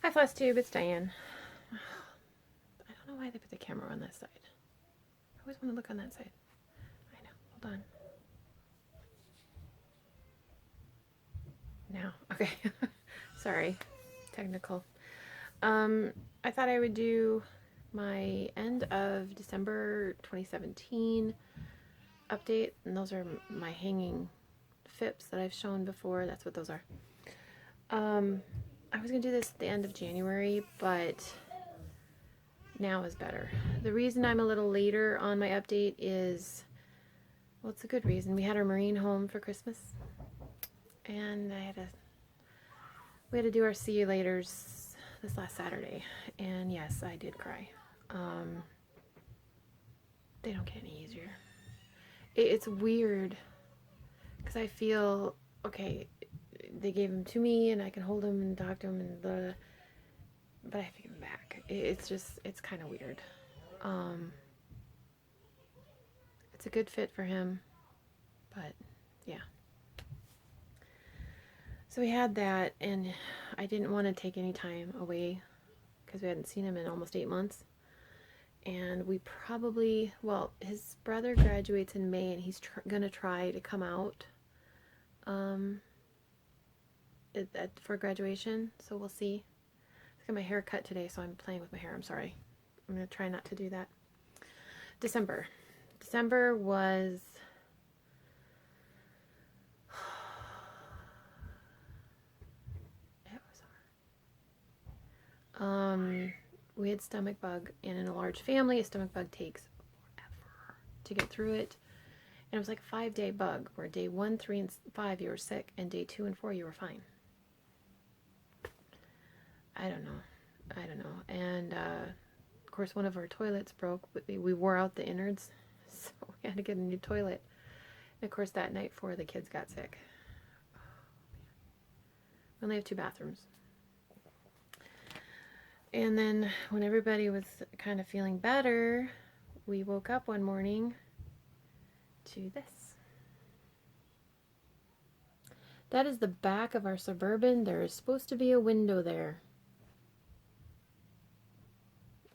Hi, Flosstube, it's Diane. I don't know why they put the camera on this side. I always want to look on that side. I know. Hold on. Now. Okay. Sorry. Technical. I thought I would do my end of December 2017 update, and those are my hanging FIPs that I've shown before. That's what those are. I was going to do this at the end of January, but now is better. The reason I'm a little later on my update is, well, it's a good reason. We had our Marine home for Christmas, and we had to do our see you laters this last Saturday, and yes, I did cry. They don't get any easier. It's weird, because I feel, okay, they gave him to me, and I can hold him and talk to him, and blah, but I have to give him back. It's kind of weird. It's a good fit for him, but yeah. So we had that, and I didn't want to take any time away because we hadn't seen him in almost 8 months. And we probably, well, his brother graduates in May, and he's gonna try to come out for graduation, so we'll see. I got my hair cut today, so I'm playing with my hair. I'm sorry. I'm gonna try not to do that. December was we had stomach bug, and in a large family, a stomach bug takes forever to get through it. And it was like a 5-day bug, where day 1, 3, and 5 you were sick, and day 2 and 4 you were fine. I don't know. And of course, one of our toilets broke. We wore out the innards, so we had to get a new toilet. And of course, that night 4 of the kids got sick. We only have 2 bathrooms. And then when everybody was kind of feeling better, we woke up one morning to this. That is the back of our Suburban. There is supposed to be a window there.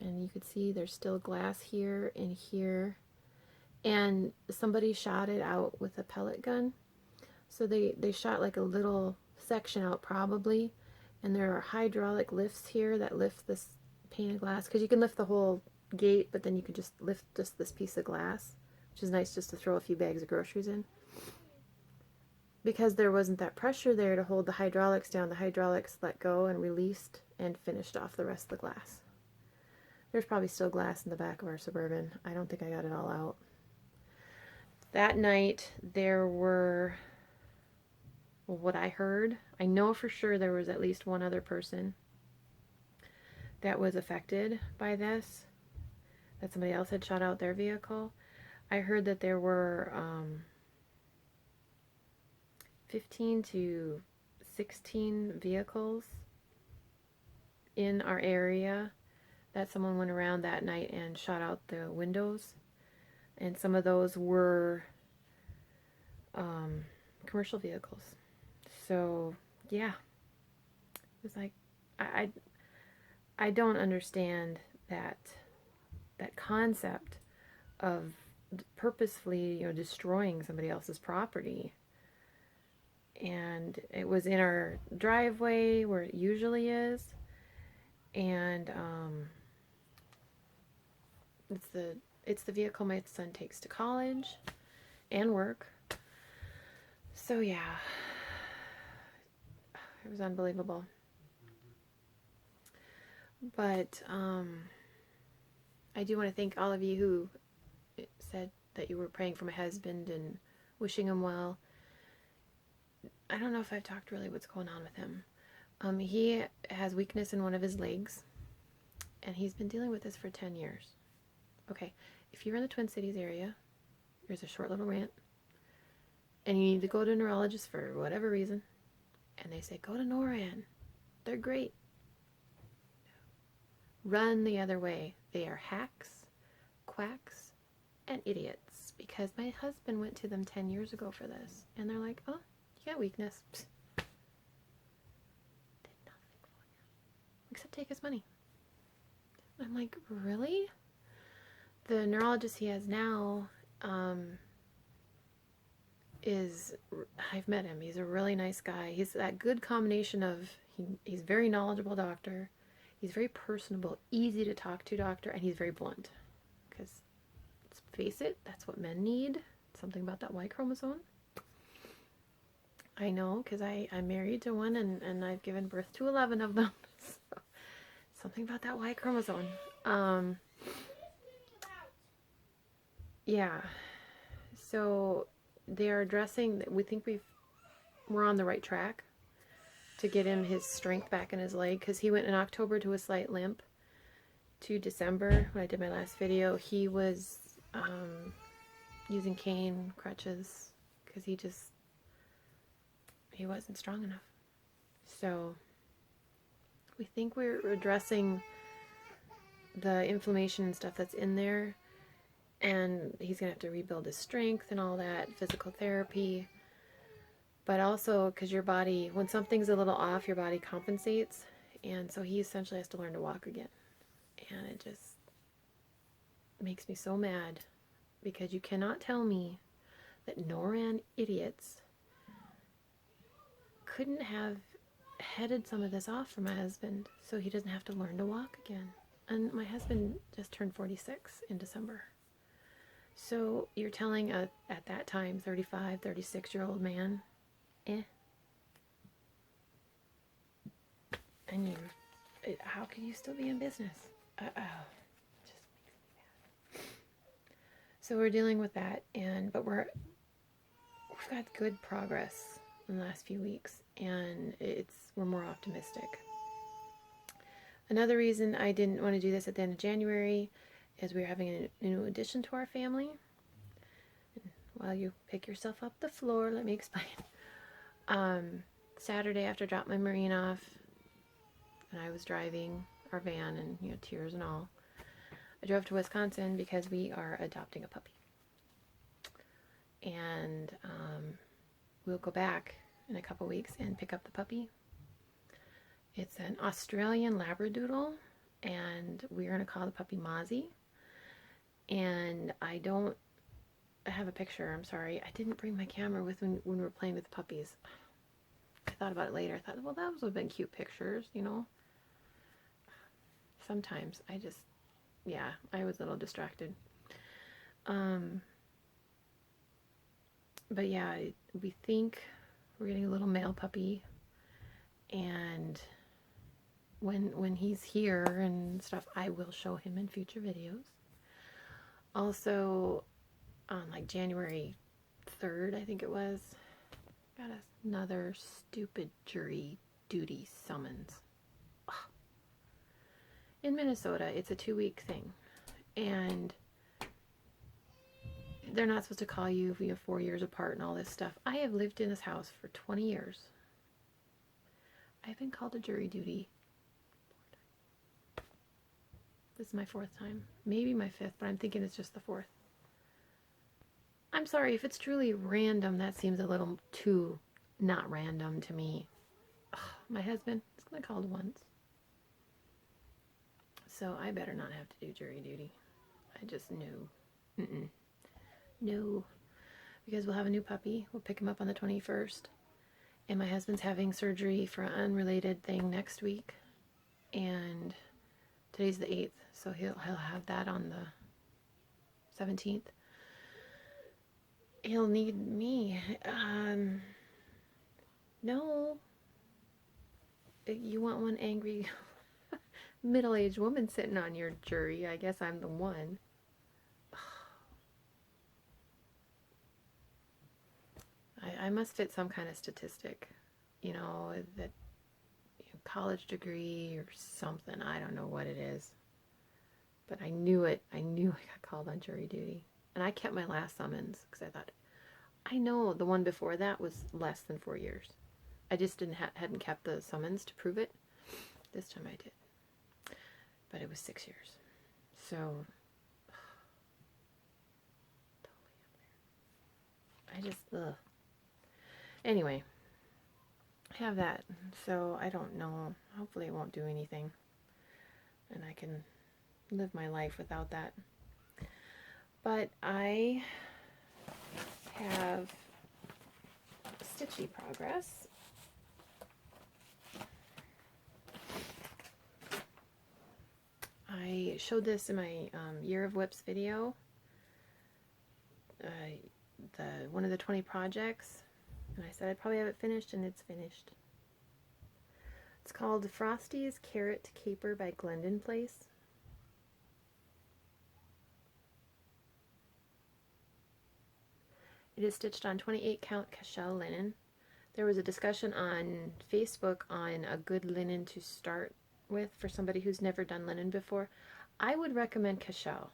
And you could see there's still glass here and here. And somebody shot it out with a pellet gun. So they shot like a little section out probably. And there are hydraulic lifts here that lift this pane of glass. Because you can lift the whole gate, but then you can just lift just this piece of glass. Which is nice just to throw a few bags of groceries in. Because there wasn't that pressure there to hold the hydraulics down, the hydraulics let go and released and finished off the rest of the glass. There's probably still glass in the back of our Suburban. I don't think I got it all out. That night, there were, well, what I heard, I know for sure there was at least one other person that was affected by this, that somebody else had shot out their vehicle. I heard that there were 15 to 16 vehicles in our area that someone went around that night and shot out the windows. And some of those were commercial vehicles. So, yeah. It was like, I don't understand that concept of purposefully, destroying somebody else's property. And it was in our driveway where it usually is. And it's the vehicle my son takes to college and work. So yeah, it was unbelievable. But I do want to thank all of you who said that you were praying for my husband and wishing him well. I don't know if I've talked really what's going on with him. He has weakness in one of his legs, and he's been dealing with this for 10 years. Okay, if you're in the Twin Cities area, here's a short little rant, and you need to go to a neurologist for whatever reason, and they say, go to NORAN. They're great. Run the other way. They are hacks, quacks, and idiots, because my husband went to them 10 years ago for this, and they're like, oh, you got weakness. Psst. Did nothing for you. take his money. I'm like, really? The neurologist he has now I've met him. He's a really nice guy. He's that good combination of, he's very knowledgeable doctor. He's very personable, easy to talk to doctor, and he's very blunt. Because, let's face it, that's what men need. Something about that Y chromosome. I know, because I'm married to one, and I've given birth to 11 of them. So, something about that Y chromosome. Yeah. So, they are addressing, we think we're on the right track to get him his strength back in his leg, because he went in October to a slight limp to December when I did my last video. He was using cane, crutches, because he wasn't strong enough. So we think we're addressing the inflammation and stuff that's in there, and he's gonna have to rebuild his strength and all that, physical therapy. But also, because your body, when something's a little off, your body compensates. And so he essentially has to learn to walk again. And it just makes me so mad. Because you cannot tell me that NORAN idiots couldn't have headed some of this off for my husband so he doesn't have to learn to walk again. And my husband just turned 46 in December. So you're telling at that time, 35, 36-year-old man, and how can you still be in business? Just makes me mad. So we're dealing with that, but we've got good progress in the last few weeks, and we're more optimistic. Another reason I didn't want to do this at the end of January is we're having a new addition to our family. And while you pick yourself up the floor, let me explain. Saturday after I dropped my Marine off, and I was driving our van, and tears and all, I drove to Wisconsin because we are adopting a puppy. And we'll go back in a couple weeks and pick up the puppy. It's an Australian Labradoodle, and we're going to call the puppy Mozzie. And I have a picture, I'm sorry. I didn't bring my camera with when we were playing with the puppies. I thought about it later. I thought, well, that would have been cute pictures, Sometimes I was a little distracted. But yeah, we think we're getting a little male puppy, and when he's here and stuff, I will show him in future videos. Also, on January 3rd, I think it was, got another stupid jury duty summons. Ugh. In Minnesota, it's a 2-week thing, and they're not supposed to call you if you have 4 years apart and all this stuff. I have lived in this house for 20 years. I've been called to jury duty 4 times. This is my 4th time. Maybe my 5th, but I'm thinking it's just the 4th. I'm sorry, if it's truly random, that seems a little too not random to me. Ugh, my husband is only called once. So I better not have to do jury duty. I just knew. No. Because we'll have a new puppy. We'll pick him up on the 21st. And my husband's having surgery for an unrelated thing next week. And today's the 8th. So he'll have that on the 17th. He'll need me. No. You want one angry middle-aged woman sitting on your jury. I guess I'm the one. I must fit some kind of statistic, that college degree or something. I don't know what it is. But I knew it. I knew I got called on jury duty. And I kept my last summons because I thought, I know the one before that was less than 4 years. I just hadn't kept the summons to prove it. This time I did. But it was 6 years. So, totally up there. I just, Anyway, I have that. So I don't know. Hopefully it won't do anything. and I can live my life without that. But I have stitchy progress. I showed this in my Year of Whips video, one of the 20 projects, and I said I'd probably have it finished, and it's finished. It's called Frosty's Carrot Caper by Glendon Place. It is stitched on 28 count Cashel linen. There was a discussion on Facebook on a good linen to start with for somebody who's never done linen before. I would recommend Cashel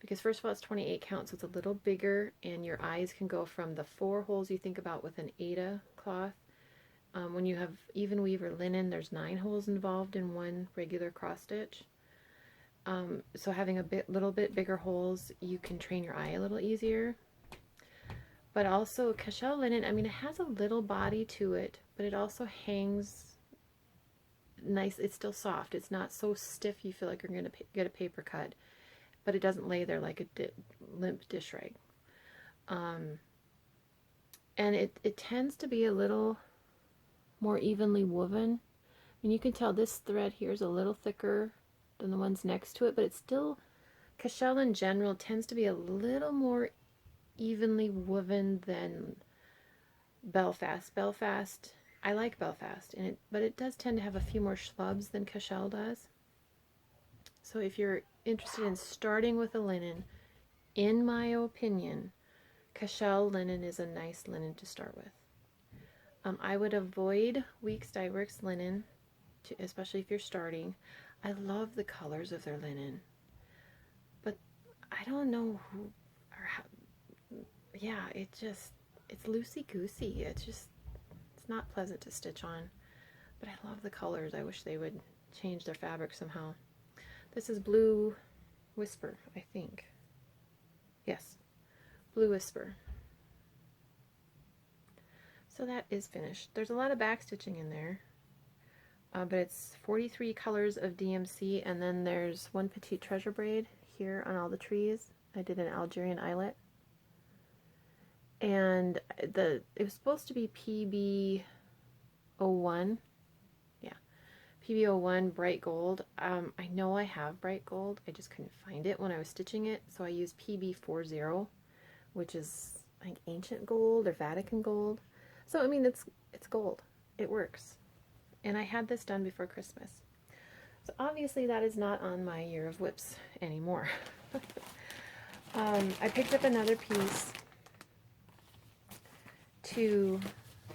because first of all it's 28 count, so it's a little bigger, and your eyes can go from the 4 holes you think about with an Aida cloth. When you have even weaver linen, there's 9 holes involved in one regular cross stitch. So having a little bit bigger holes, you can train your eye a little easier. But also Cashel linen, I mean, it has a little body to it, but it also hangs nice. It's still soft. It's not so stiff you feel like you're going to get a paper cut, but it doesn't lay there like a limp dish rag. And it tends to be a little more evenly woven. I mean, you can tell this thread here is a little thicker than the ones next to it, but it's still, Cashel in general tends to be a little more evenly woven than Belfast. I like Belfast, but it does tend to have a few more schlubs than Cashel does. So if you're interested in starting with a linen, in my opinion, Cashel linen is a nice linen to start with. I would avoid Weeks Dye Works linen, especially if you're starting. I love the colors of their linen, but I don't know who or how. Yeah, it's loosey-goosey. It's not pleasant to stitch on, but I love the colors. I wish they would change their fabric somehow. This is Blue Whisper, I think. Yes, Blue Whisper. So that is finished. There's a lot of back stitching in there, but it's 43 colors of DMC, and then there's one petite treasure braid here on all the trees. I did an Algerian eyelet. And it was supposed to be PB01. Yeah, PB01 bright gold. I know I have bright gold. I just couldn't find it when I was stitching it, so I used PB40, which is like ancient gold or Vatican gold. So I mean, it's gold. It works. And I had this done before Christmas. So obviously that is not on my Year of Whips anymore. I picked up another piece to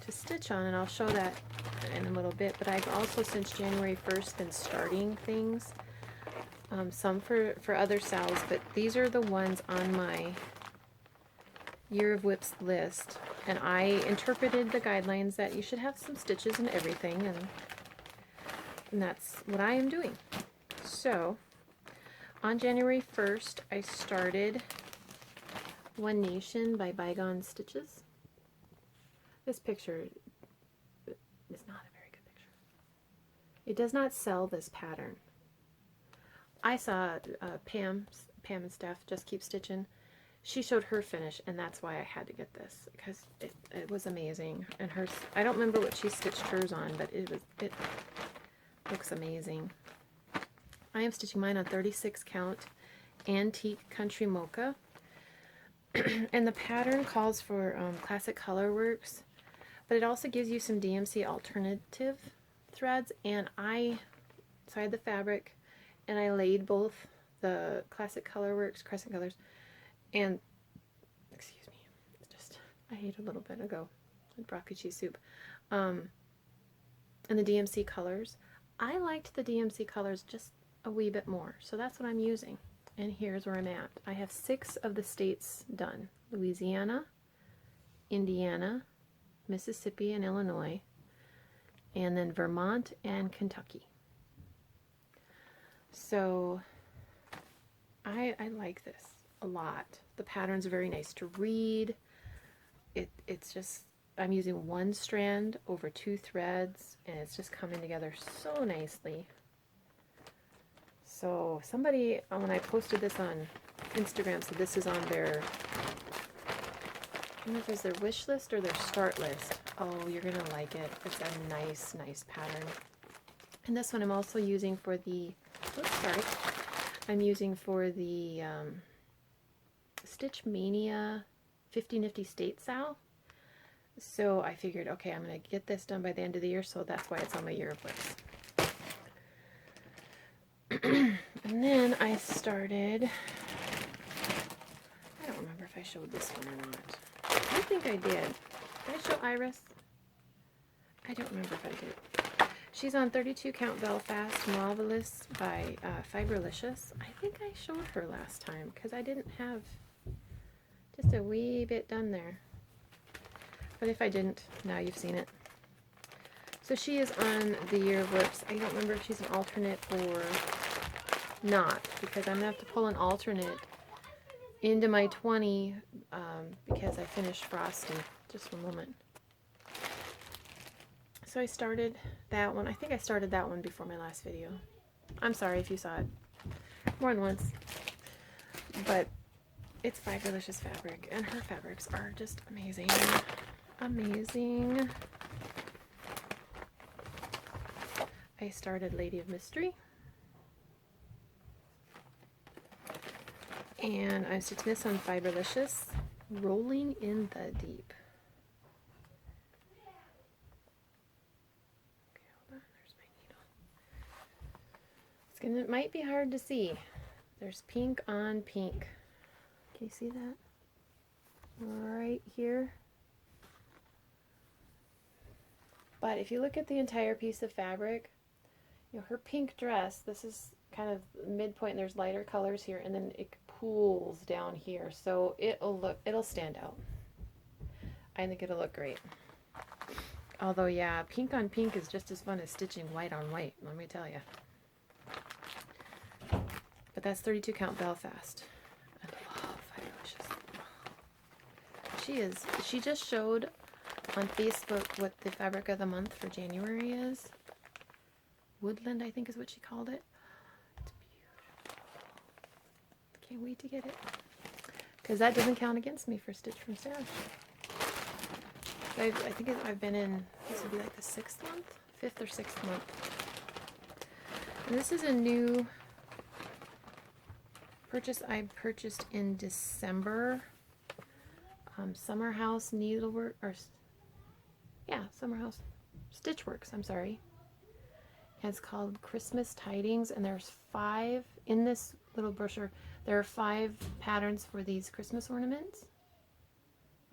stitch on, and I'll show that in a little bit, but I've also since January 1st been starting things, some for other sows, but these are the ones on my Year of Whips list, and I interpreted the guidelines that you should have some stitches and everything, and that's what I am doing. So on January 1st I started One Nation by Bygone Stitches. This picture is not a very good picture. It does not sell this pattern. I saw Pam and Steph Just Keep Stitching. She showed her finish, and that's why I had to get this, because it was amazing. And hers, I don't remember what she stitched hers on, but it looks amazing. I am stitching mine on 36 count Antique Country Mocha. And the pattern calls for Classic Colorworks, but it also gives you some DMC alternative threads, and I had the fabric, and I laid both the Classic Colorworks Crescent Colors and, excuse me, I ate a little bit ago, broccoli cheese soup, and the DMC colors. I liked the DMC colors just a wee bit more, so that's what I'm using. And here's where I'm at. I have 6 of the states done: Louisiana, Indiana, Mississippi, and Illinois, and then Vermont and Kentucky. So I like this a lot. The pattern's very nice to read. It's just, I'm using one strand over 2 threads, and it's just coming together so nicely. So somebody, when I posted this on Instagram, said this is on their, I don't know if it's their wish list or their start list. Oh, you're going to like it. It's a nice, nice pattern. And this one I'm also using for the, oops, sorry. I'm using for the Stitch Mania 50 Nifty State Sal. So I figured, okay, I'm going to get this done by the end of the year, so that's why it's on my year of whips. And then I started, I don't remember if I showed this one or not. I think I did. Did I show Iris? I don't remember if I did. She's on 32 Count Belfast, Marvelous by Fiberlicious. I think I showed her last time because I didn't have just a wee bit done there. But if I didn't, now you've seen it. So she is on the Year of Whips. I don't remember if she's an alternate or not, because I'm going to have to pull an alternate into my 20 because I finished Frosty. Just one moment. So I started that one. I think I started that one before my last video. I'm sorry if you saw it more than once. But it's Fiberlicious fabric, and her fabrics are just amazing. Amazing. I started Lady of Mystery. And I'm stitching this on Fiberlicious, Rolling in the Deep. Okay, hold on, there's my needle. It might be hard to see. There's pink on pink. Can you see that? Right here. But if you look at the entire piece of fabric, you know, her pink dress, this is kind of midpoint, and there's lighter colors here, and then it pools down here, so it'll stand out. I think it'll look great. Although, yeah, pink on pink is just as fun as stitching white on white, let me tell you. But that's 32 Count Belfast. I love Fiberlicious. She just showed on Facebook what the fabric of the month for January is. Woodland, I think is what she called it. It's beautiful. Can't wait to get it. Because that doesn't count against me for Stitch from Stash. I think I've been in, this would be like the 6th month? 5th or 6th month. And this is a new purchase I purchased in December. Summer House Needlework, or yeah, Summer House Stitchworks, I'm sorry. And it's called Christmas Tidings, and there's 5 in this little brochure. There are 5 patterns for these Christmas ornaments.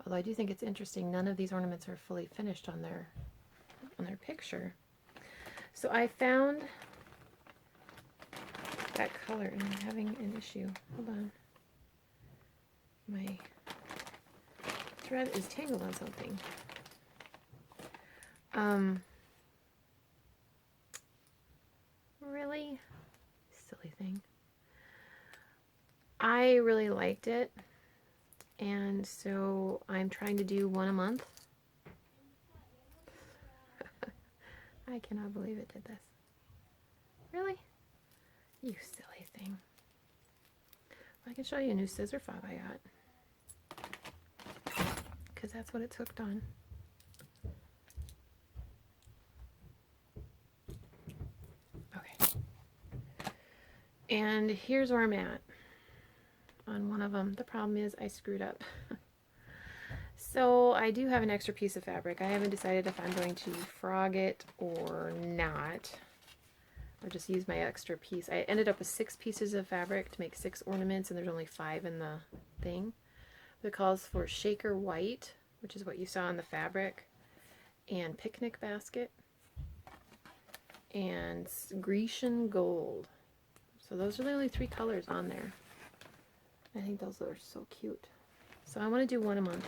Although I do think it's interesting, none of these ornaments are fully finished on their picture. So I found that color, and I'm having an issue. Hold on. My thread is tangled on something. Really? Silly thing. I really liked it, and so I'm trying to do one a month. I cannot believe it did this. Really? You silly thing. I can show you a new scissor fob I got, because that's what it's hooked on. Okay. And here's where I'm at on one of them. The problem is I screwed up. So I do have an extra piece of fabric. I haven't decided if I'm going to frog it or not. I'll just use my extra piece. I ended up with 6 pieces of fabric to make 6 ornaments, and there's only 5 in the thing. It calls for Shaker White, which is what you saw in the fabric, and Picnic Basket, and Grecian Gold. So those are the only 3 colors on there. I think those are so cute. So I want to do one a month.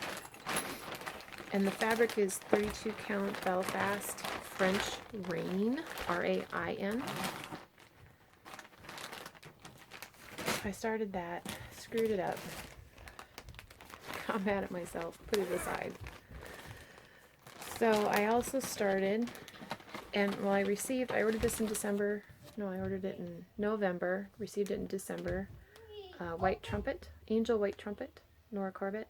And the fabric is 32 Count Belfast French Rain, R-A-I-N. I started that, screwed it up, got mad at myself, put it aside. So I also started, and well, I ordered this in December No, I ordered it in November, received it in December. White Trumpet, Angel White Trumpet, Nora Corbett.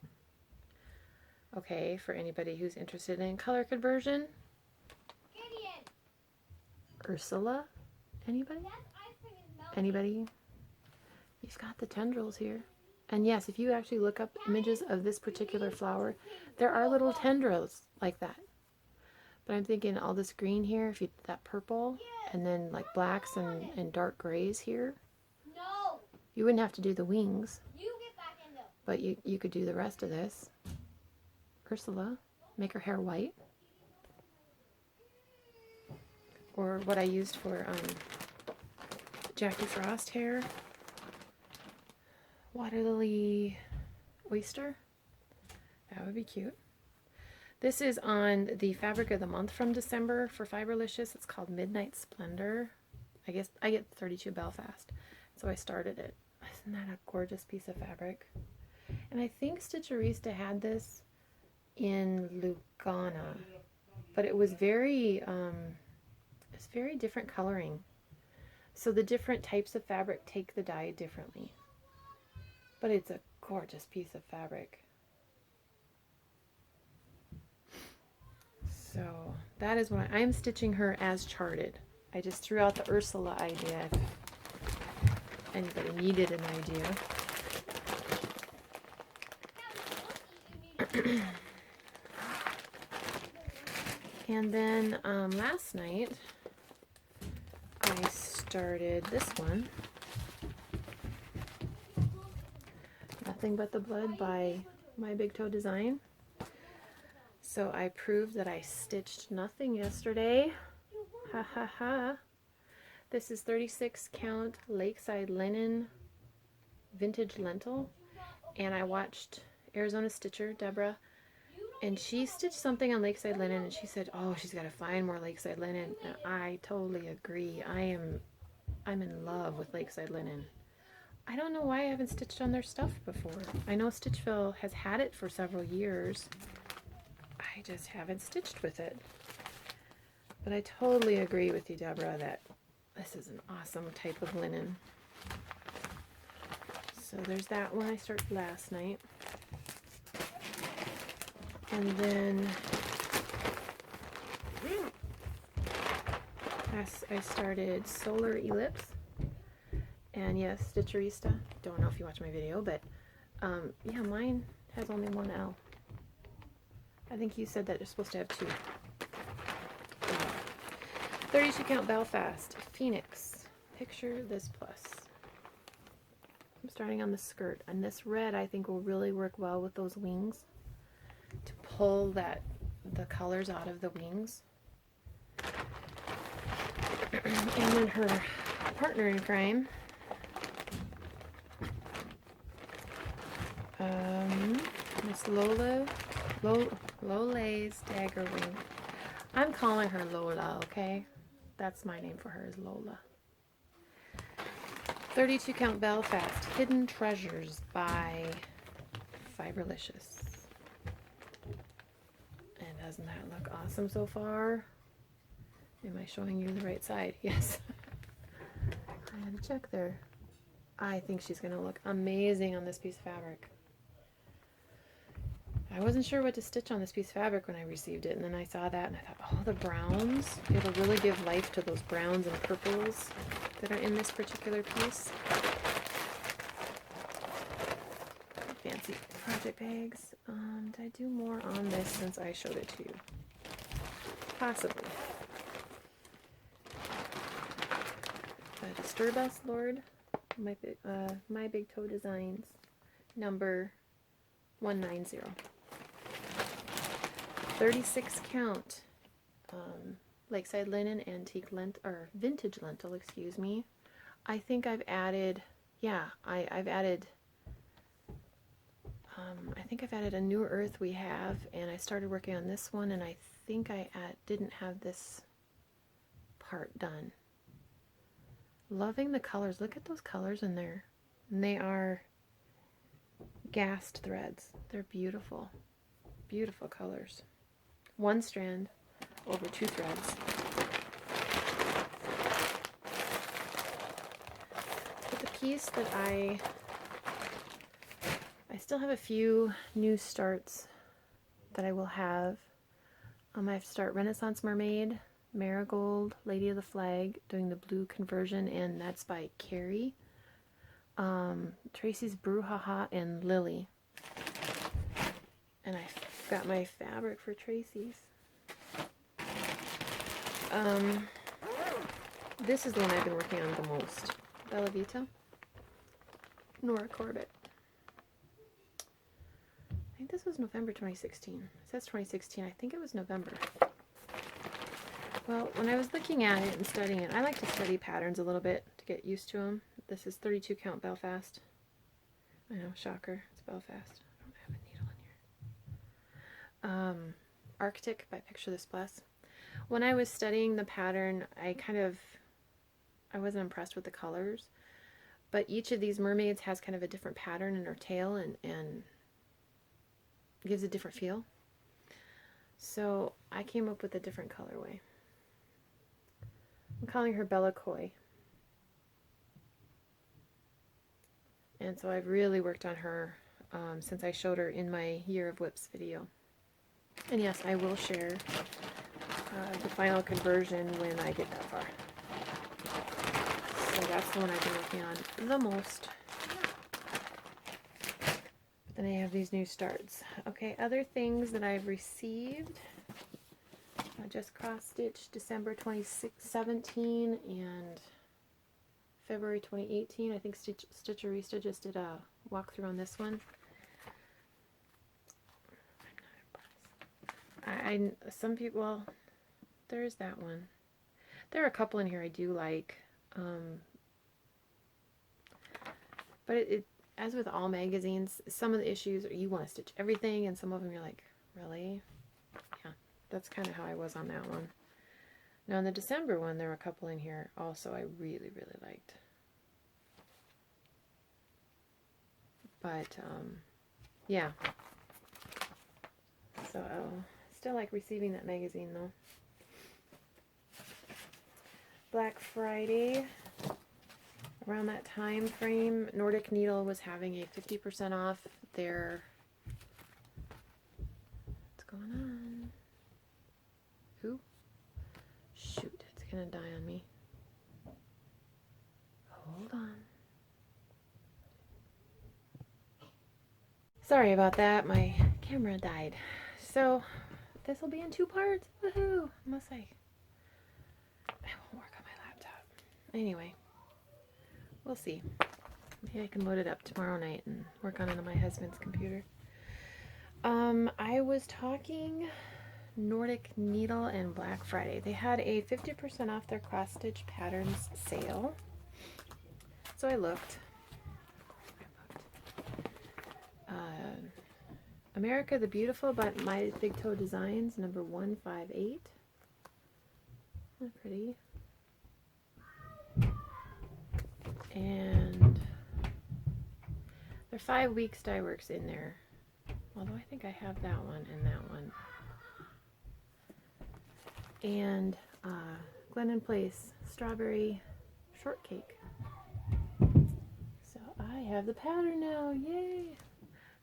Okay, for anybody who's interested in color conversion. Ursula? Anybody? Anybody? He's got the tendrils here. And yes, if you actually look up images of this particular flower, there are little tendrils like that. But I'm thinking all this green here, if you that purple, and then like blacks and dark grays here. You wouldn't have to do the wings, but you could do the rest of this. Ursula, make her hair white. Or what I used for Jackie Frost hair. Water lily oyster. That would be cute. This is on the fabric of the month from December for Fiberlicious. It's called Midnight Splendor. I guess I get 32 Belfast, so I started it. Isn't that a gorgeous piece of fabric? And I think Stitcherista had this in Lugana, but it was very different coloring. So the different types of fabric take the dye differently. But it's a gorgeous piece of fabric. So that is what I'm stitching her as charted. I just threw out the Ursula idea if anybody needed an idea. And then last night I started this one. Nothing But the Blood by My Big Toe Design. So I proved that I stitched nothing yesterday. Ha ha ha. This is 36 count Lakeside Linen Vintage Lentil. And I watched Arizona Stitcher, Deborah, and she stitched something on Lakeside Linen and she said, oh, she's got to find more Lakeside Linen. And I totally agree. I'm in love with Lakeside Linen. I don't know why I haven't stitched on their stuff before. I know Stitchville has had it for several years. I just haven't stitched with it. But I totally agree with you, Deborah, that this is an awesome type of linen. So there's that one I started last night. And then I started Solar Ellipse. And yes, Stitcherista. Don't know if you watch my video, but yeah, mine has only one L. I think you said that you're supposed to have two. 32 count Belfast, Phoenix. Picture this plus. I'm starting on the skirt, and this red I think will really work well with those wings to pull the colors out of the wings. And then her partner in crime, Miss Lola's Dagger Wing. I'm calling her Lola, okay? That's my name for her, is Lola. 32 count Belfast, Hidden Treasures by Fiberlicious. And doesn't that look awesome so far? Am I showing you the right side? Yes. I had to check there. I think she's going to look amazing on this piece of fabric. I wasn't sure what to stitch on this piece of fabric when I received it, and then I saw that and I thought, oh, the browns. It'll really give life to those browns and purples that are in this particular piece. Fancy project bags. Did I do more on this since I showed it to you? Possibly. Disturb Us, Lord. My Big Toe Designs, number 190. 36 count Lakeside Linen Antique Lentil, or Vintage Lentil, excuse me. I think I've added, yeah, I've added, I think I've added a New Earth we have, and I started working on this one, and I think I didn't have this part done. Loving the colors. Look at those colors in there. And they are gassed threads. They're beautiful. Beautiful colors. One strand over two threads. piece that I still have a few new starts that I will have. I have to start Renaissance Mermaid, Marigold, Lady of the Flag, doing the blue conversion, and that's by Carrie. Tracy's Brouhaha, and Lily. And I got my fabric for Tracy's. This is the one I've been working on the most. Bella Vita. Nora Corbett. I think this was November 2016. It says 2016. I think it was November. Well, when I was looking at it and studying it, I like to study patterns a little bit to get used to them. This is 32 count Belfast. I know, shocker. It's Belfast. I don't have a needle in here. Arctic by Picture This Bless. When I was studying the pattern, I wasn't impressed with the colors. But each of these mermaids has kind of a different pattern in her tail and gives a different feel. So I came up with a different colorway. I'm calling her Bella Coy. And so I've really worked on her since I showed her in my Year of Whips video. And yes, I will share the final conversion when I get that far. So that's the one I've been working on the most. But then I have these new starts. Okay, other things that I've received. I just cross-stitched December 2017 and February 2018. I think Stitcherista just did a walkthrough on this one. I'm not impressed. Some people, well, there's that one. There are a couple in here I do like. But it, as with all magazines, some of the issues are you want to stitch everything, and some of them you're like, really? Yeah, that's kind of how I was on that one. Now in the December one, there were a couple in here also I really, really liked. But, yeah. So I still like receiving that magazine though. Black Friday, around that time frame, Nordic Needle was having a 50% off their, what's going on? Ooh, shoot, it's gonna die on me. Hold on. Sorry about that, my camera died. So, this will be in 2 parts, woohoo, unless I won't work on my laptop. Anyway. We'll see. Maybe I can load it up tomorrow night and work on it on my husband's computer. I was talking Nordic Needle and Black Friday. They had a 50% off their cross-stitch patterns sale. So I looked. America the Beautiful by My Big Toe Designs, number 158. Isn't that pretty? And there are 5 weeks dye works in there, although I think I have that one and that one. And Glendon Place Strawberry Shortcake. So I have the pattern now, yay!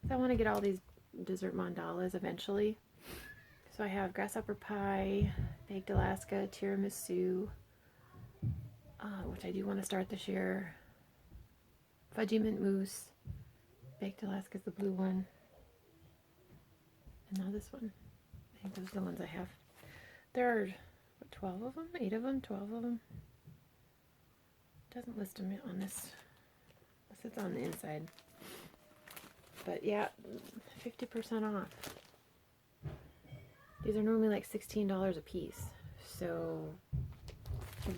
So I want to get all these dessert mandalas eventually. So I have Grasshopper Pie, Baked Alaska, Tiramisu, which I do want to start this year. Fudgy Mint Mousse. Baked Alaska's the blue one. And now this one. I think those are the ones I have. There are, what, 12 of them? 8 of them? 12 of them? Doesn't list them on this. Unless it's on the inside. But yeah, 50% off. These are normally like $16 a piece. So,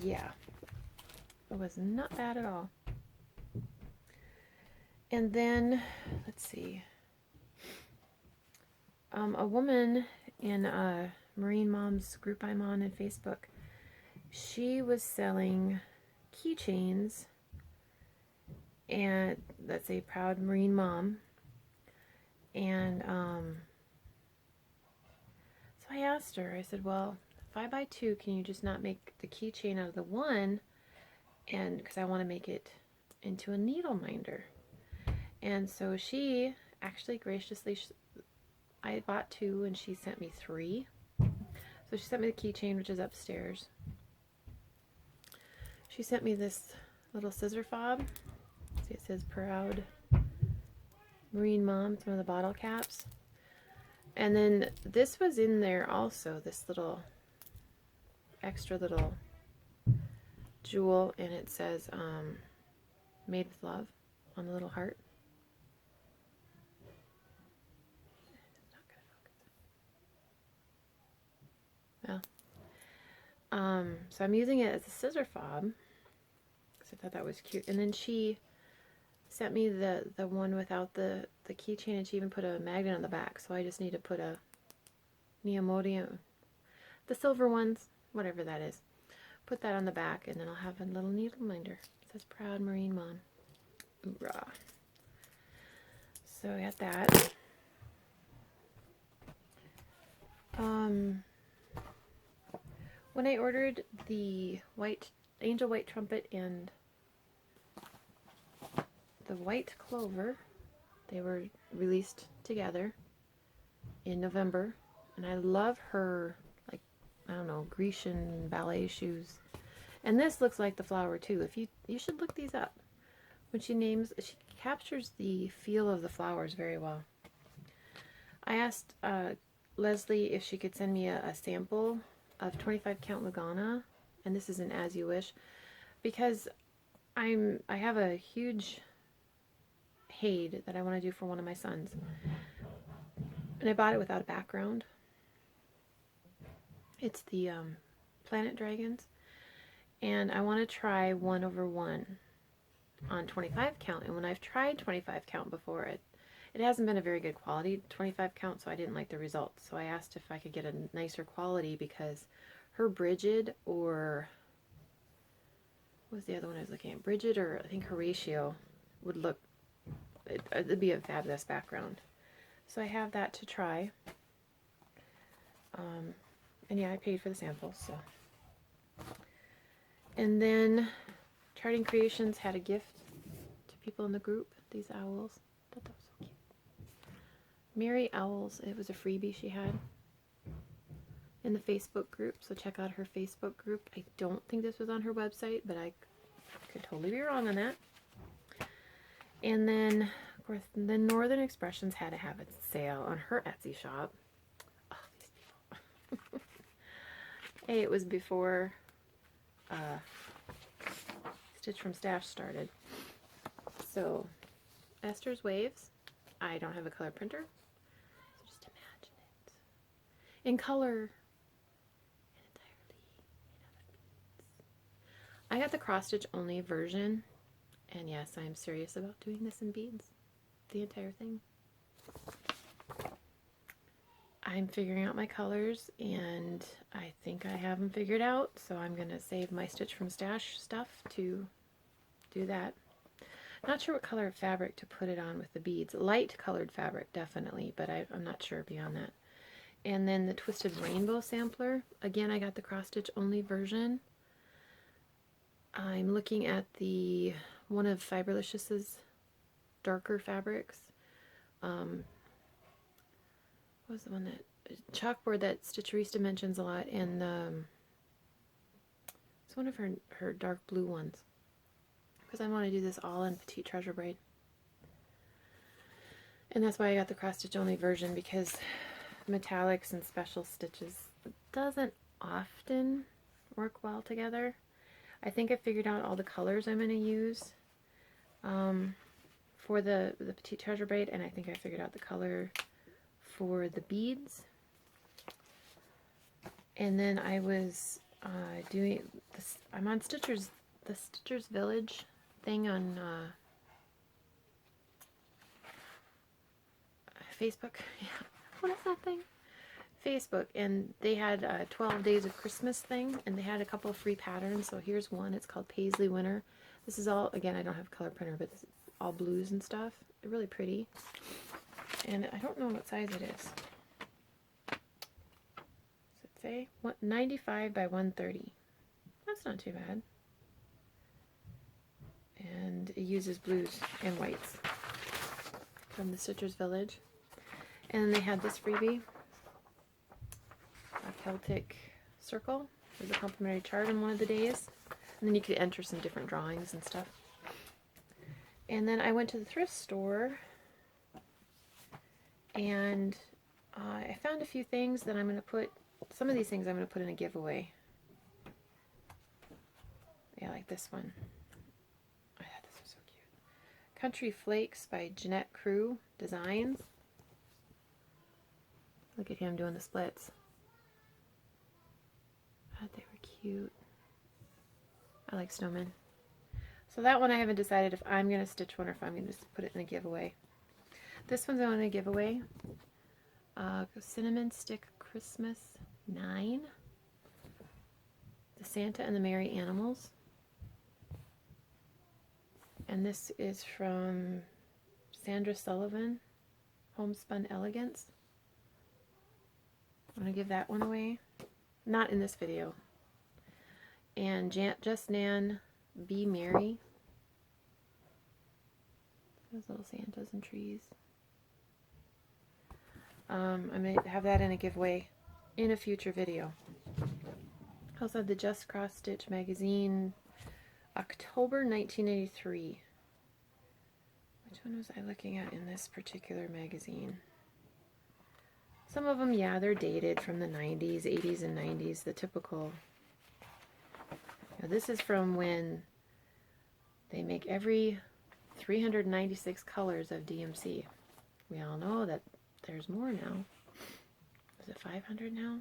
yeah. It was not bad at all. And then, let's see. A woman in Marine Moms group I'm on Facebook, she was selling keychains, and that say Proud Marine Mom. And so I asked her, I said, well, if I buy 2, can you just not make the keychain out of the one? And because I want to make it into a needle minder. And so she actually graciously, I bought 2 and she sent me 3. So she sent me the keychain, which is upstairs. She sent me this little scissor fob. See, it says Proud Marine Mom, some of the bottle caps. And then this was in there also, this little extra little jewel, and it says made with love on the little heart. Well, so I'm using it as a scissor fob because I thought that was cute. And then she sent me the one without the keychain, and she even put a magnet on the back. So I just need to put a neodymium, the silver ones, whatever that is. Put that on the back, and then I'll have a little needle minder. It says Proud Marine Mom. Hoorah. So I got that. When I ordered the angel white trumpet and the white clover, they were released together in November, and I love her, like, I don't know, Grecian ballet shoes. And this looks like the flower too. You should look these up. When she captures the feel of the flowers very well. I asked Leslie if she could send me a sample of 25 count Lugana, and this is an As You Wish, because I have a huge Haid that I want to do for one of my sons, and I bought it without a background. It's the Planet Dragons, and I want to try 1/1 on 25 count, and when I've tried 25 count before, it hasn't been a very good quality 25 count, so I didn't like the results. So I asked if I could get a nicer quality, because her Bridget, or what was the other one I was looking at? Bridget, or I think Horatio, would look, it'd be a fabulous background. So I have that to try. And yeah, I paid for the samples, so. And then Charting Creations had a gift to people in the group, these owls. I thought that was so cute. Mary Owls, it was a freebie she had in the Facebook group, so check out her Facebook group. I don't think this was on her website, but I could totally be wrong on that. And then, of course, the Northern Expressions had to have a sale on her Etsy shop. Oh, these people. Hey, it was before Stitch from Stash started. So, Esther's Waves. I don't have a color printer, so just imagine it. In color, and entirely in other beads. I got the cross stitch only version, and yes, I am serious about doing this in beads. The entire thing. I'm figuring out my colors, and I think I have them figured out, so I'm going to save my Stitch from Stash stuff to do that. Not sure what color of fabric to put it on with the beads. Light colored fabric, definitely, but I'm not sure beyond that. And then the Twisted Rainbow sampler. Again, I got the cross stitch only version. I'm looking at the one of Fiberlicious's darker fabrics. What was the one that chalkboard that Stitcherista mentions a lot, and it's one of her dark blue ones, because I want to do this all in Petite Treasure Braid, and that's why I got the cross stitch only version, because metallics and special stitches doesn't often work well together. I think I figured out all the colors I'm going to use for the Petite Treasure Braid, and I think I figured out the color for the beads. And then I was doing this, I'm on the Stitchers Village thing on Facebook. Yeah. What is that thing? Facebook, and they had 12 Days of Christmas thing, and they had a couple of free patterns. So here's one. It's called Paisley Winter. This is all, again, I don't have a color printer, but this is all blues and stuff. They're really pretty. And I don't know what size it is. Does it say? 95 by 130. That's not too bad. and it uses blues and whites from the Stitchers Village. And then they had this freebie, a Celtic circle. There's a complimentary chart on one of the days, and then you could enter some different drawings and stuff. And then I went to the thrift store, and I found a few things that I'm going to put, some of these things I'm going to put in a giveaway. Yeah, like this one. I thought this was so cute. Country Flakes by Jeanette Crew Designs. Look at him doing the splits. I thought they were cute. I like snowmen. So that one I haven't decided if I'm going to stitch one or if I'm going to just put it in a giveaway. This one's on a giveaway. Cinnamon Stick Christmas 9. The Santa and the Merry Animals. And this is from Sandra Sullivan, Homespun Elegance. I'm going to give that one away. Not in this video. And Just Nan, Be Merry. Those little Santas and trees. I'm going to have that in a giveaway in a future video. I also have the Just Cross Stitch magazine, October 1983. Which one was I looking at in this particular magazine? Some of them, yeah, they're dated from the 90s, 80s, and 90s, the typical. Now, this is from when they make every 396 colors of DMC. We all know that there's more now. Is it 500 now?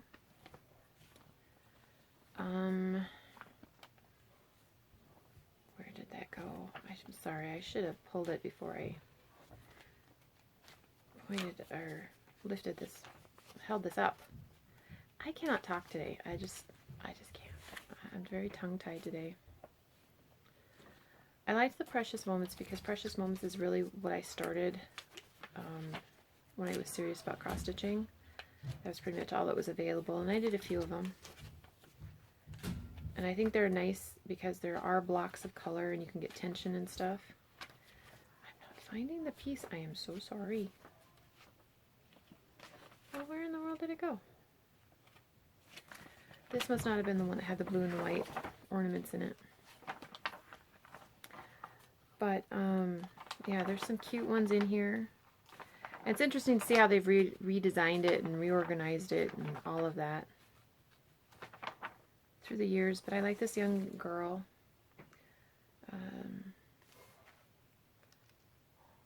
Where did that go? I'm sorry, I should have pulled it before I pointed or lifted this, held this up. I cannot talk today. I just can't. I'm very tongue-tied today. I liked the Precious Moments because Precious Moments is really what I started when I was serious about cross-stitching. That was pretty much all that was available, and I did a few of them. And I think they're nice because there are blocks of color and you can get tension and stuff. I'm not finding the piece. I am so sorry. Well, where in the world did it go? This must not have been the one that had the blue and the white ornaments in it. But, yeah, there's some cute ones in here. And it's interesting to see how they've redesigned it and reorganized it and all of that through the years. But I like this young girl.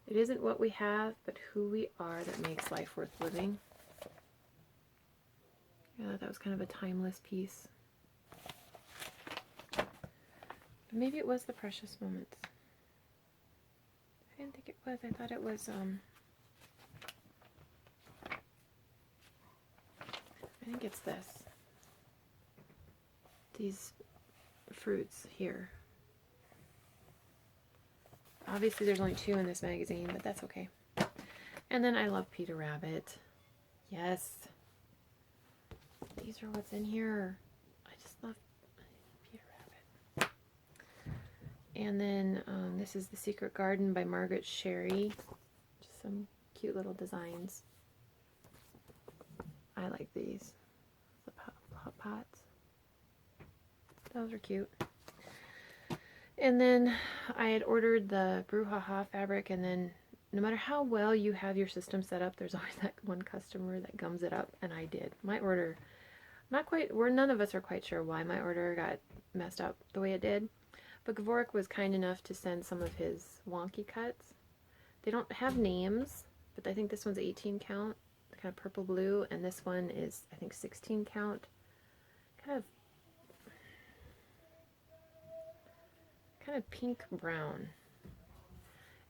It isn't what we have, but who we are that makes life worth living. Yeah, that was kind of a timeless piece. But maybe it was the Precious Moments. I didn't think it was. I thought it was, I think it's this. These fruits here. Obviously there's only 2 in this magazine, but that's okay. And then I love Peter Rabbit. Yes. These are what's in here. I just love Peter Rabbit. And then this is The Secret Garden by Margaret Sherry. Just some cute little designs. I like these. The pot pots. Those are cute. And then I had ordered the brouhaha fabric, and then no matter how well you have your system set up, there's always that one customer that gums it up, and I did. My order, none of us are quite sure why my order got messed up the way it did, but Gavoric was kind enough to send some of his wonky cuts. They don't have names, but I think this one's 18 count, kind of purple blue, and this one is, I think, 16 count, kind of pink brown.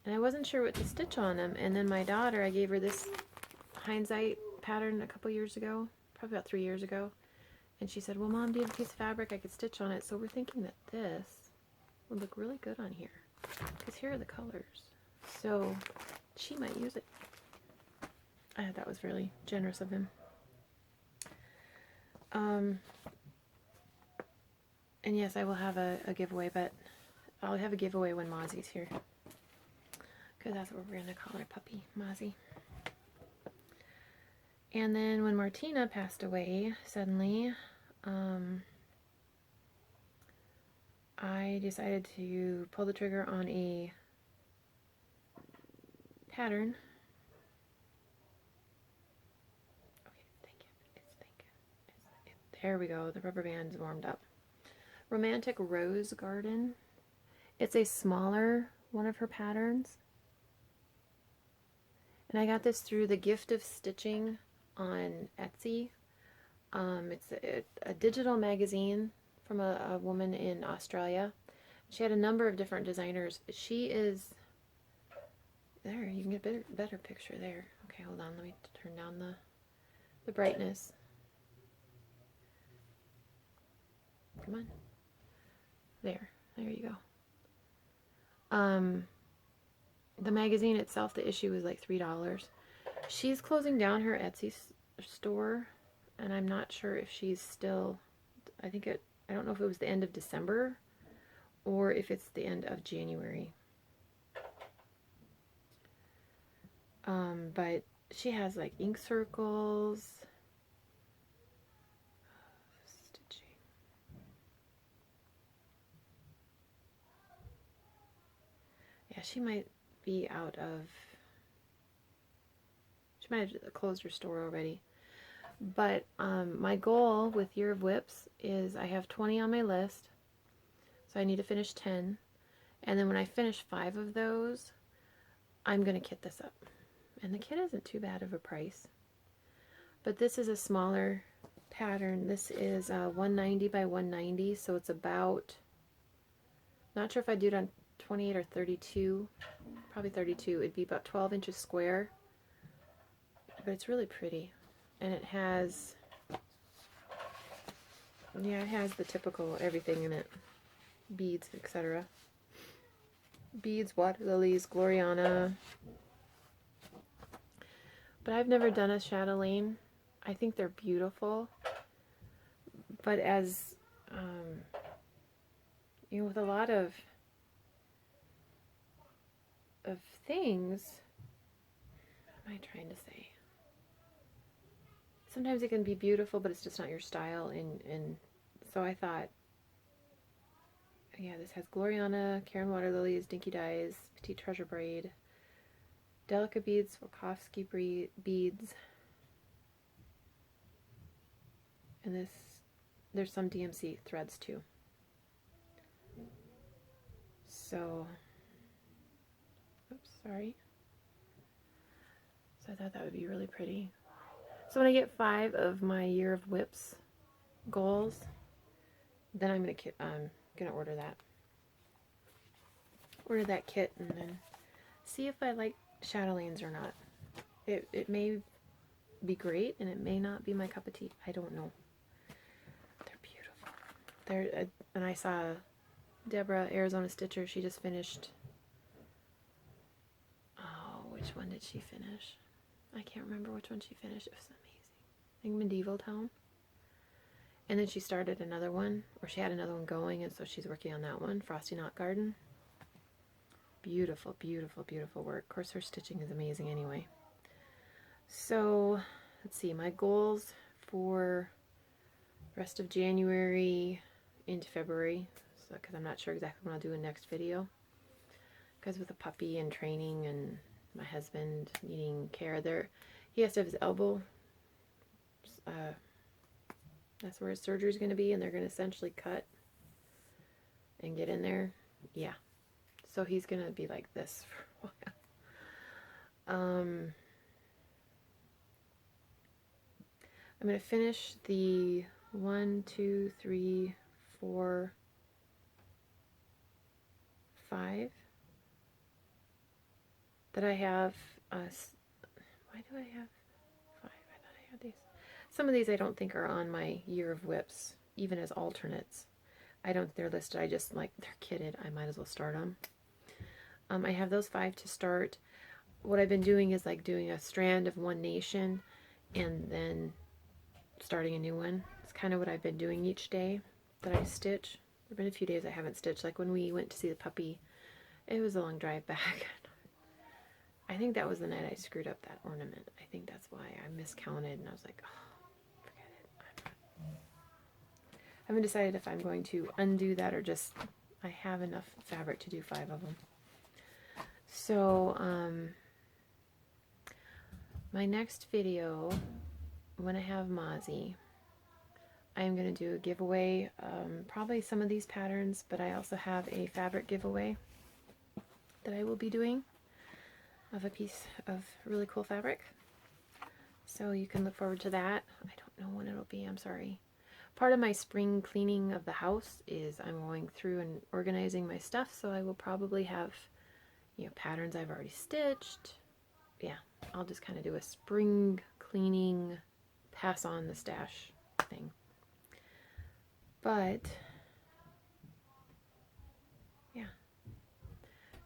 And I wasn't sure what to stitch on them, and then my daughter, I gave her this hindsight pattern a couple years ago, probably about 3 years ago, and she said, well, Mom, do you have a piece of fabric I could stitch on it? So we're thinking that this would look really good on here, because here are the colors, so she might use it. I thought that was really generous of him. And yes, I will have a giveaway, but I'll have a giveaway when Mozzie's here. Because that's what we're going to call our puppy, Mozzie. And then when Martina passed away, suddenly, I decided to pull the trigger on a pattern. Okay, thank you. There we go. The rubber band's warmed up. Romantic Rose Garden. It's a smaller one of her patterns. And I got this through the Gift of Stitching on Etsy. It's a digital magazine from a woman in Australia. She had a number of different designers. She is... There, you can get a better picture there. Okay, hold on. Let me turn down the brightness. Come on. There you go. The magazine itself, the issue was like $3. She's closing down her Etsy store, and I'm not sure if she's still, I don't know if it was the end of December or if it's the end of January. But she has like ink circles, stitching. Yeah, she might be out of, she might have closed her store already. But my goal with Year of Whips is I have 20 on my list, so I need to finish 10. And then when I finish 5 of those, I'm going to kit this up. And the kit isn't too bad of a price. But this is a smaller pattern. This is 190 by 190, so it's about, not sure if I do it on 28 or 32, probably 32. It'd be about 12 inches square, but it's really pretty. And it has, yeah, it has the typical everything in it, beads, etc. Beads, water lilies, Gloriana. But I've never done a chatelaine. I think they're beautiful, but as you know, with a lot of things, what am I trying to say? Sometimes it can be beautiful, but it's just not your style, and so I thought, yeah, this has Gloriana, Karen Water Lilies, Dinky Dyes, Petite Treasure Braid, Delica beads, Wachowski beads, and this, there's some DMC threads too. So, oops, sorry. So I thought that would be really pretty. So when I get 5 of my Year of Whips goals, then I'm gonna order that. Order that kit and then see if I like chatelaines or not. It may be great and it may not be my cup of tea. I don't know. They're beautiful. And I saw Deborah, Arizona Stitcher, she just finished, oh, which one did she finish? I can't remember which one she finished. It was amazing. I think Medieval Town. And then she started another one, or she had another one going, and so she's working on that one, Frosty Knot Garden. Beautiful, beautiful, beautiful work. Of course, her stitching is amazing anyway. So, let's see, my goals for the rest of January into February, so because I'm not sure exactly what I'll do in next video. Because with a puppy and training and my husband needing care there, he has to have his elbow, that's where his surgery is going to be, and they're going to essentially cut and get in there. Yeah. So he's going to be like this for a while. I'm going to finish the 1, 2, 3, 4, 5 that I have. Why do I have 5? I thought I had these. Some of these I don't think are on my Year of Whips, even as alternates. They're listed, I just like, they're kitted, I might as well start them. I have those 5 to start. What I've been doing is like doing a strand of One Nation and then starting a new one. It's kind of what I've been doing each day that I stitch. There've been a few days I haven't stitched. Like when we went to see the puppy, it was a long drive back. I think that was the night I screwed up that ornament. I think that's why I miscounted, and I was like, oh, forget it. I haven't decided if I'm going to undo that or just, I have enough fabric to do 5 of them. So, my next video, when I have Mozzie, I'm going to do a giveaway, probably some of these patterns, but I also have a fabric giveaway that I will be doing of a piece of really cool fabric. So you can look forward to that. I don't know when it'll be, I'm sorry. Part of my spring cleaning of the house is I'm going through and organizing my stuff, so I will probably have, you know, patterns I've already stitched. Yeah, I'll just kind of do a spring cleaning, pass on the stash thing. But yeah,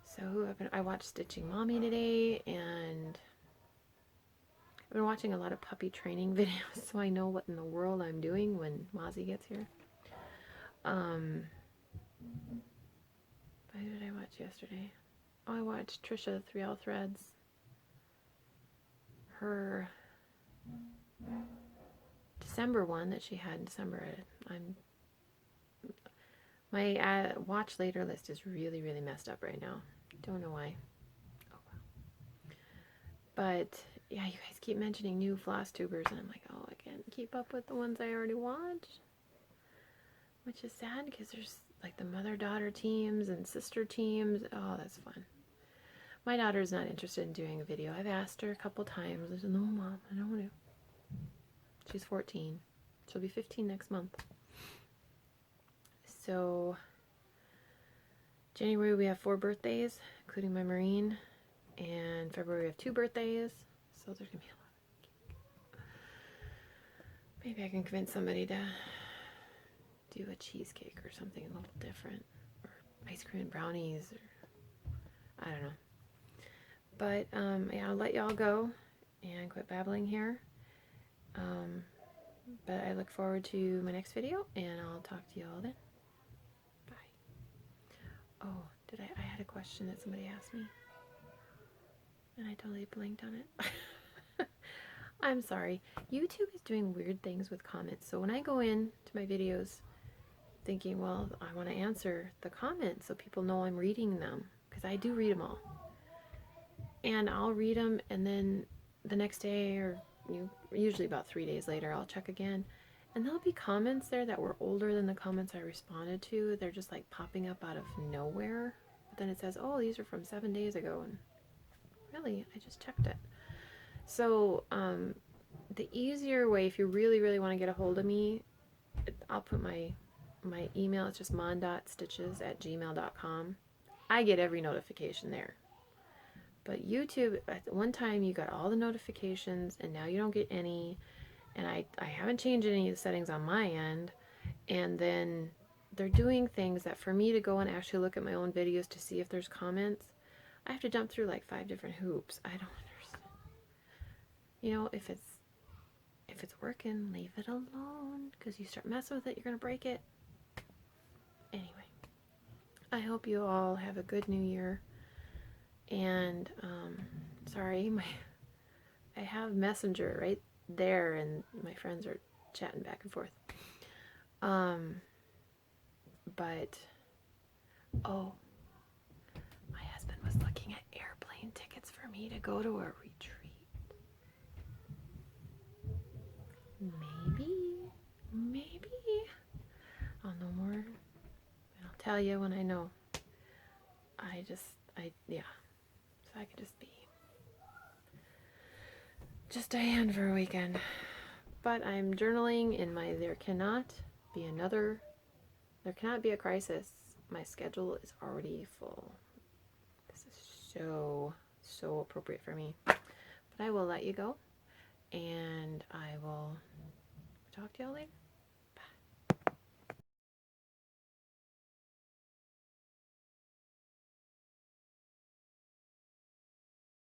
so I watched Stitching Mommy today, and I've been watching a lot of puppy training videos, so I know what in the world I'm doing when Mozzie gets here. What did I watch yesterday? Oh, I watched Trisha 3L Threads. Her December one that she had in December. My watch later list is really, really messed up right now. Don't know why. Oh well. But yeah, you guys keep mentioning new Flosstubers, and I'm like, oh, I can't keep up with the ones I already watched. Which is sad because there's like the mother-daughter teams and sister teams. Oh, that's fun. My daughter's not interested in doing a video. I've asked her a couple times. I said, no, Mom, I don't want to. She's 14. She'll be 15 next month. So, January we have 4 birthdays, including my Marine. And February we have 2 birthdays. So there's going to be a lot. Maybe I can convince somebody to do a cheesecake or something a little different. Or ice cream and brownies. Or I don't know. But yeah, I'll let y'all go and quit babbling here. But I look forward to my next video, and I'll talk to y'all then. Bye. Oh, I had a question that somebody asked me, and I totally blanked on it. I'm sorry. YouTube is doing weird things with comments. So when I go in to my videos thinking, well, I want to answer the comments so people know I'm reading them, because I do read them all. And I'll read them, and then the next day, or usually about 3 days later, I'll check again. And there'll be comments there that were older than the comments I responded to. They're just like popping up out of nowhere. But then it says, oh, these are from 7 days ago. And really, I just checked it. So the easier way, if you really, really want to get a hold of me, I'll put my email. It's just mondotstitches@gmail.com. I get every notification there. But YouTube, at one time you got all the notifications, and now you don't get any. And I haven't changed any of the settings on my end. And then they're doing things that for me to go and actually look at my own videos to see if there's comments, I have to jump through like 5 different hoops. I don't understand. You know, if it's working, leave it alone. Because you start messing with it, you're going to break it. Anyway, I hope you all have a good new year. And sorry, I have Messenger right there, and my friends are chatting back and forth. But oh, my husband was looking at airplane tickets for me to go to a retreat. Maybe I'll know more, and I'll tell you when I know. Yeah. So I could just Diane for a weekend. But I'm journaling in my there cannot be a crisis. My schedule is already full. This is so appropriate for me. But I will let you go, and I will talk to y'all later.